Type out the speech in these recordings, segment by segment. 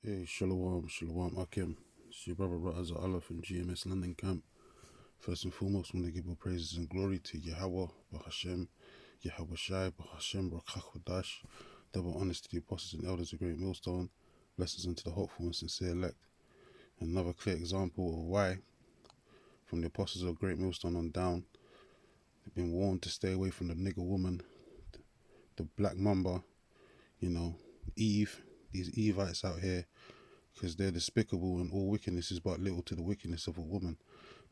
Hey, Shalom, Shalom, Akim. It's your brother Raza Allah from GMS London Camp. First and foremost, I want to give all praises and glory to Yahweh, Bahashem, Yahweh Shai, Bahashem, Rakakwadash. Double honors to the apostles and elders of Great Millstone. Blessings unto the hopeful and sincere elect. Another clear example of why, from the apostles of Great Millstone on down, they've been warned to stay away from the nigger woman, the black mamba, Eve, these Evites out here, because they're despicable and all wickedness is but little to the wickedness of a woman.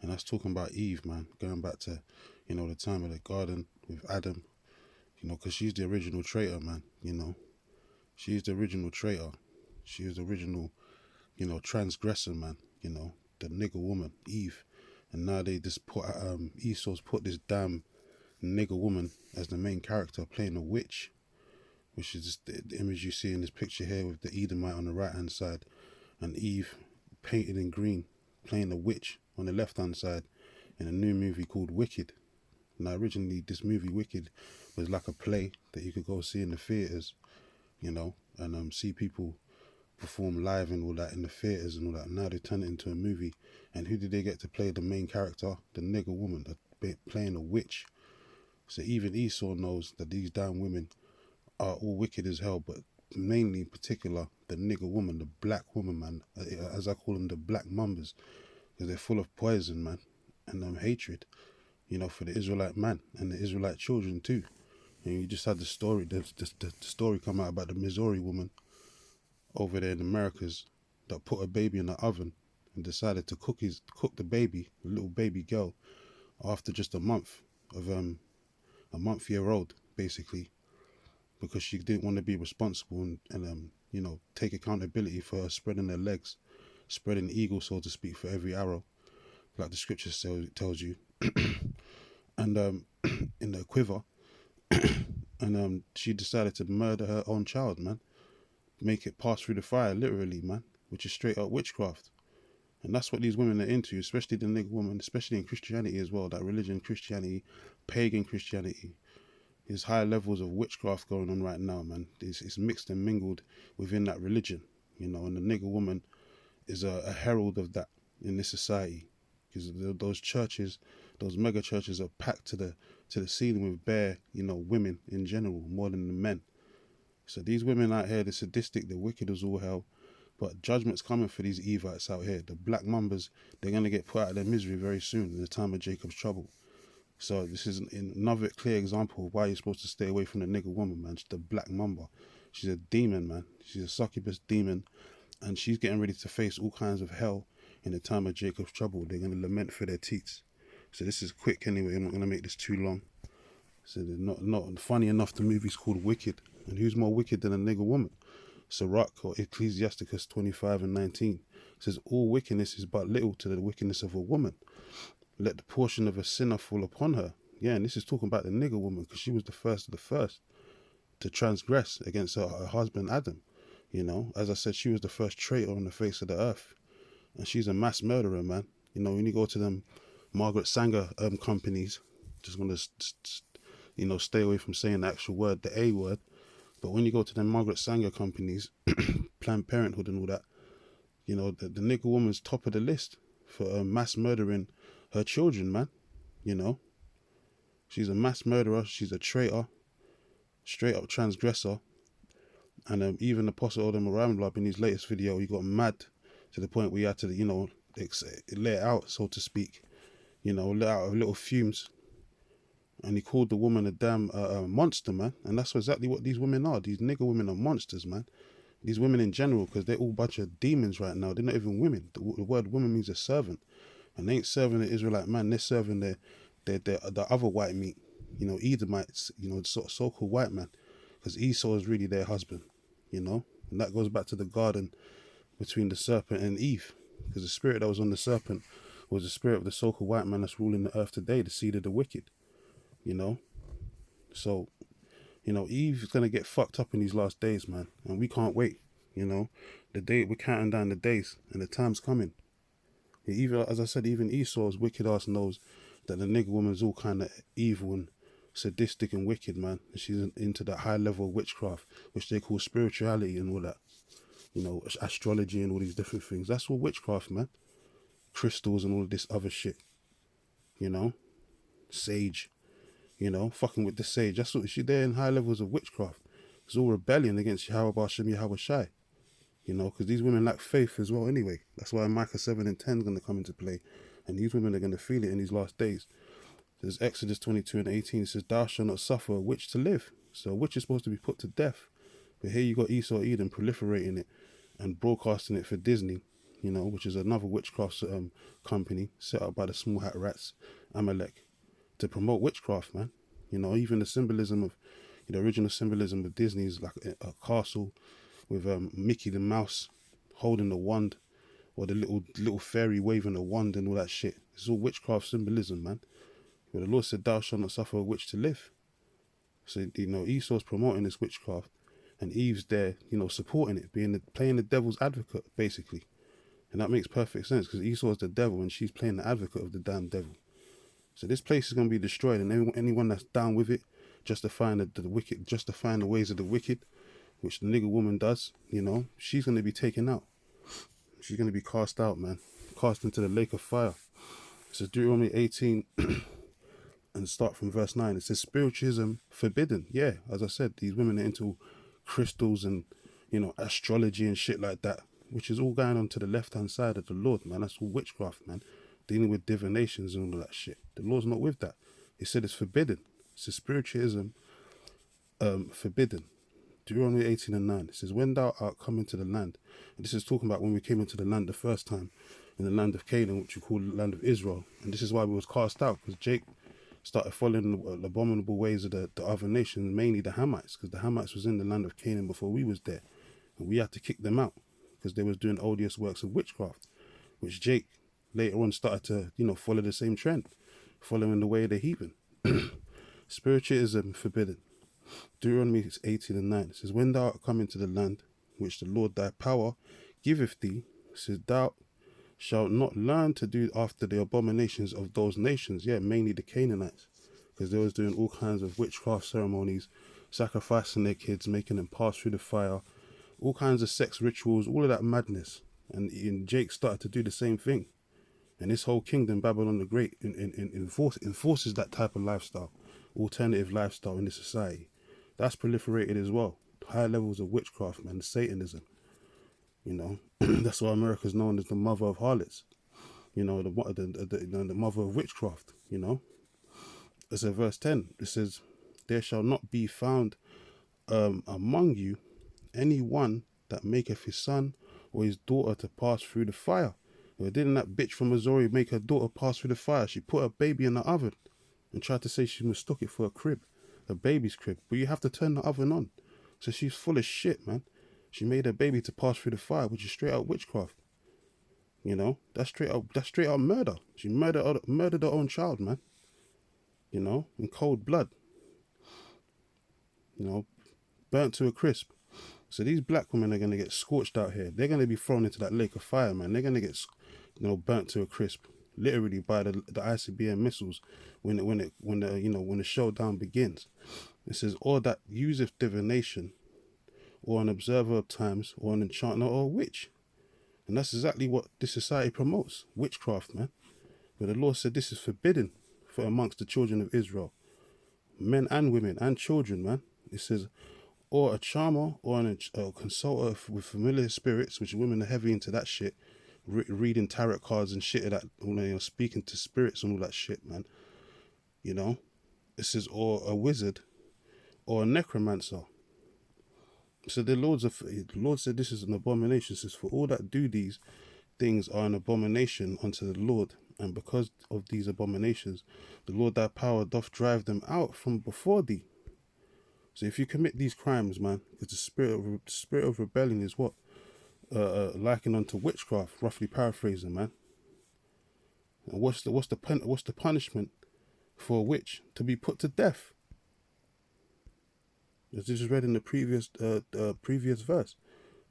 And that's talking about Eve, man, going back to, the time of the garden with Adam, because she's the original traitor, man, she's the original traitor. She was the original, transgressor, man, the nigger woman, Eve. And now they just put, Esau's put this damn nigger woman as the main character playing a witch, which is just the image you see in this picture here with the Edomite on the right hand side and Eve painted in green playing a witch on the left hand side in a new movie called Wicked. Now originally this movie Wicked was like a play that you could go see in the theatres, and see people perform live and all that in the theatres and all that. Now they turn it into a movie, and who did they get to play the main character? The nigger woman playing a witch. So even Esau knows that these damn women are all wicked as hell, but mainly in particular the nigger woman, the black woman, man, as I call them, the black mambas, because they're full of poison, man, and hatred, for the Israelite man and the Israelite children too. And you just had the story, the story come out about the Missouri woman over there in Americas that put a baby in the oven and decided to cook the baby, the little baby girl, after just a month of a month-year-old, basically, because she didn't want to be responsible and take accountability for her spreading her legs, spreading eagle, so to speak, for every arrow, like the scripture tells you, and in the quiver, and she decided to murder her own child, man, make it pass through the fire, literally, man, which is straight up witchcraft. And that's what these women are into, especially the nigger woman, especially in Christianity as well, that religion, Christianity, pagan Christianity. There's high levels of witchcraft going on right now, man. It's mixed and mingled within that religion, and the nigger woman is a herald of that in this society, because those churches, those mega churches, are packed to the ceiling with bare, women in general, more than the men. So these women out here, they're sadistic, they're wicked as all hell, but judgment's coming for these Evites out here. The black mambas, they're going to get put out of their misery very soon in the time of Jacob's trouble. So this is another clear example of why you're supposed to stay away from the nigger woman, man. She's the black mamba. She's a demon, man. She's a succubus demon, and she's getting ready to face all kinds of hell in the time of Jacob's trouble. They're going to lament for their teats. So this is quick anyway. I'm not going to make this too long. So they're not funny enough. The movie's called Wicked, and who's more wicked than a nigger woman? Sirach, or Ecclesiasticus 25:19 says, all wickedness is but little to the wickedness of a woman. Let the portion of a sinner fall upon her. Yeah, and this is talking about the nigger woman, because she was the first of the first to transgress against her husband Adam. As I said, she was the first traitor on the face of the earth, and she's a mass murderer, man. When you go to them Margaret Sanger companies, just want to stay away from saying the actual word, the A word, but when you go to them Margaret Sanger companies, Planned Parenthood and all that, the nigger woman's top of the list for mass murdering her children, man. She's a mass murderer. She's a traitor, straight up transgressor. And even Apostle Odom Ramblab in his latest video, he got mad to the point where he had to, let it out, so to speak. Let out little fumes. And he called the woman a damn monster, man. And that's exactly what these women are. These nigger women are monsters, man. These women in general, because they're all a bunch of demons right now. They're not even women. The word woman means a servant. And they ain't serving the Israelite man, they're serving the other white meat, Edomites, so-called white man, because Esau is really their husband, and that goes back to the garden between the serpent and Eve, because the spirit that was on the serpent was the spirit of the so-called white man that's ruling the earth today, the seed of the wicked, so, Eve's going to get fucked up in these last days, man, and we can't wait, the day, we're counting down the days, and the time's coming. Even, as I said, even Esau's wicked ass knows that the nigger woman's all kind of evil and sadistic and wicked, man. And she's into that high level of witchcraft, which they call spirituality and all that. you know, astrology and all these different things. That's all witchcraft, man. Crystals and all this other shit, you know, sage, you know, fucking with the sage. That's what she there in high levels of witchcraft. It's all rebellion against Yahweh Bashem Yahweh Shai, you know, because these women lack faith as well anyway. That's why Micah 7 and 10 is going to come into play. And these women are going to feel it in these last days. There's Exodus 22 and 18. It says, thou shalt not suffer a witch to live. So a witch is supposed to be put to death. But here you got Esau Eden proliferating it and broadcasting it for Disney, you know, which is another witchcraft company set up by the small hat rats, Amalek, to promote witchcraft, man. You know, even the symbolism of, the original symbolism of Disney is like a castle with Mickey the Mouse holding the wand, or the little fairy waving a wand and all that shit. It's all witchcraft symbolism, man. But the Lord said, thou shalt not suffer a witch to live. So, you know, Esau's promoting this witchcraft, and Eve's there, you know, supporting it, playing the devil's advocate, basically. And that makes perfect sense, because Esau's the devil and she's playing the advocate of the damn devil. So this place is going to be destroyed, and anyone that's down with it, justifying the wicked, justifying the ways of the wicked, which the nigger woman does, you know, she's going to be taken out. She's going to be cast out, man. Cast into the lake of fire. It says Deuteronomy 18 and start from verse 9. It says spiritualism forbidden. Yeah, as I said, these women are into crystals and, you know, astrology and shit like that, which is all going on to the left-hand side of the Lord, man. That's all witchcraft, man. Dealing with divinations and all that shit. The Lord's not with that. He said it's forbidden. It says spiritualism forbidden. Deuteronomy 18 and 9. It says, when thou art come into the land, and this is talking about when we came into the land the first time, in the land of Canaan, which we call the land of Israel. And this is why we was cast out, because Jake started following the abominable ways of the other nations, mainly the Hamites, because the Hamites was in the land of Canaan before we was there. And we had to kick them out, because they was doing odious works of witchcraft, which Jake later on started to, you know, follow the same trend, following the way of the heathen. Spiritualism forbidden. Deuteronomy 18 and 9. It says, when thou art come into the land which the Lord thy power giveth thee, it says, thou shalt not learn to do after the abominations of those nations. Yeah, mainly the Canaanites, because they was doing all kinds of witchcraft ceremonies, sacrificing their kids, making them pass through the fire, all kinds of sex rituals, all of that madness. And Jake started to do the same thing. And this whole kingdom, Babylon the Great, enforces that type of lifestyle, alternative lifestyle in the society. That's proliferated as well. High levels of witchcraft, man, Satanism. You know, that's why America's known as the mother of harlots. You know, the mother of witchcraft. You know, it's in verse 10. It says, there shall not be found among you any one that maketh his son or his daughter to pass through the fire. Well, didn't that bitch from Missouri make her daughter pass through the fire? She put her baby in the oven and tried to say she mistook it for a crib, a baby's crib. But you have to turn the oven on. So she's full of shit, man. She made her baby to pass through the fire, which is straight out witchcraft. You know, that's straight out murder. She murdered her own child, man. You know, in cold blood. You know, burnt to a crisp. So these black women are going to get scorched out here. They're going to be thrown into that lake of fire, man. They're going to get, you know, burnt to a crisp, literally by the ICBM missiles when the showdown begins. It says, or that useth divination, or an observer of times, or an enchanter, or a witch. And that's exactly what this society promotes, witchcraft, man. But the Lord said this is forbidden for amongst the children of Israel, men and women and children, man. It says, or a charmer, or a consulter with familiar spirits, which women are heavy into that shit, reading tarot cards and shit of that, you know, speaking to spirits and all that shit, man. You know, it says, or a wizard, or a necromancer. So the Lord said this is an abomination. It says, for all that do these things are an abomination unto the Lord, and because of these abominations, the Lord thy power doth drive them out from before thee. So if you commit these crimes, man, because the spirit of rebellion is what likened unto witchcraft, roughly paraphrasing, man. And what's the punishment for a witch? To be put to death. As this is read in the previous verse,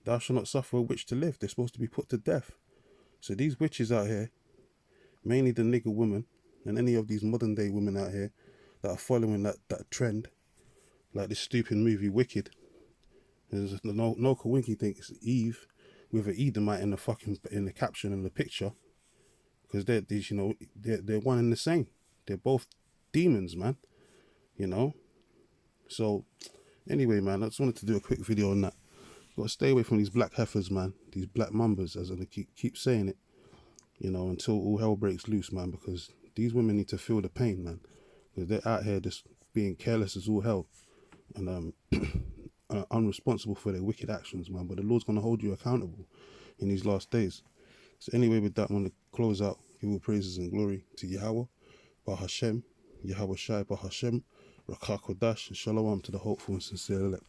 thou shalt not suffer a witch to live. They're supposed to be put to death. So these witches out here, mainly the nigger women, and any of these modern day women out here that are following that trend, like this stupid movie Wicked, There's no Kawinky thinks Eve with an Edomite in the caption and the picture, because they're one and the same. They're both demons, man. You know. So anyway, man, I just wanted to do a quick video on that. Got to stay away from these black heifers, man. These black mambas, as I keep saying it. You know, until all hell breaks loose, man. Because these women need to feel the pain, man. Because they're out here just being careless as all hell, and unresponsible for their wicked actions, man. But the Lord's gonna hold you accountable in these last days. So anyway, with that, I want to close out. Give all praises and glory to Yahweh, Bahashem, Yahweh Shai, Bahashem, Rakah Kodash, and Shalom to the hopeful and sincere elect.